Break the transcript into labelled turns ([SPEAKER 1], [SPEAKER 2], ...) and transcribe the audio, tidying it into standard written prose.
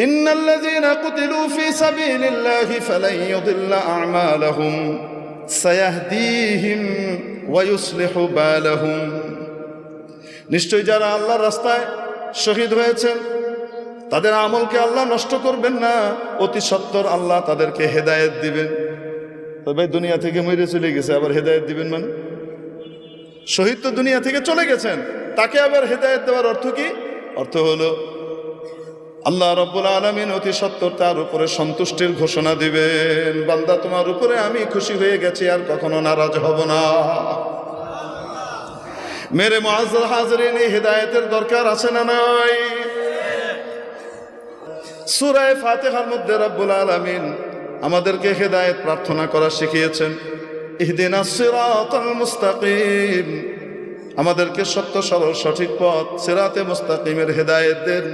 [SPEAKER 1] ইন্নাল্লাযীনা কুতিলু ফী সাবীলিল্লাহি ফালান ইউদিল্লা আ'মালাহুম সায়াহদীহিম ওয়া ইউসলিহু বালাহুম। নিশ্চয় যারা আল্লাহর রাস্তায় শহীদ হয়েছেন তাদের আমলকে আল্লাহ নষ্ট করবেন না, অতি সত্বর আল্লাহ তাদেরকে হেদায়েত দিবেন। তবে দুনিয়া থেকে মরে চলে গেছে, আবার হেদায়েত দিবেন মানে? শহীদ তো দুনিয়া থেকে চলে গেছেন, তাকে আবার হেদায়েত দেওয়ার অর্থ কি? অর্থ হলো আল্লাহ রাব্বুল আলামিন অতি সত্বর তার উপরে সন্তুষ্টির ঘোষণা দিবেন, বান্দা তোমার উপরে আমি খুশি হয়ে গেছি, আর কখনো নারাজ হব না। মেরে মুআজ্জাল হাজরিন, এই হেদায়েতের দরকার আছে না নাই? সূরা ফাতিহার মধ্যে রব্বুল আলামিন আমাদেরকে হেদায়েত প্রার্থনা করা শিখিয়েছেন। ইহদিনাস সিরাতাল মুস্তাকিম, আমাদেরকে সত্য সরল সঠিক পথ সিরাতে মুস্তাকিমের হেদায়েত দেন।